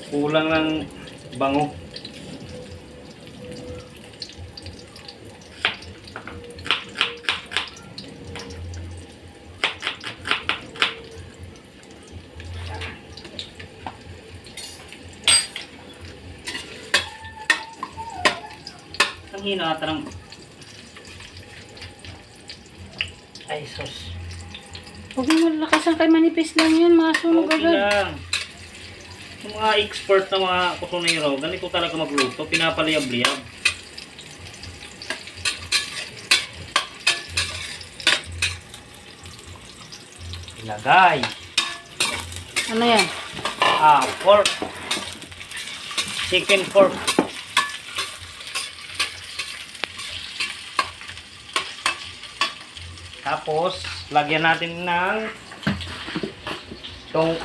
Kulang ng bango. Ang hina ata ng... Ay, sus. Huwag mo malakas ang kay manipis lang yun, masunog Okay agad. lang. Yung mga expert na mga kusunero, ganito talaga magluto, pinapaliyab-liyab. Ilagay. Ano yan? Pork. Chicken pork. Tapos, lagyan natin ng itong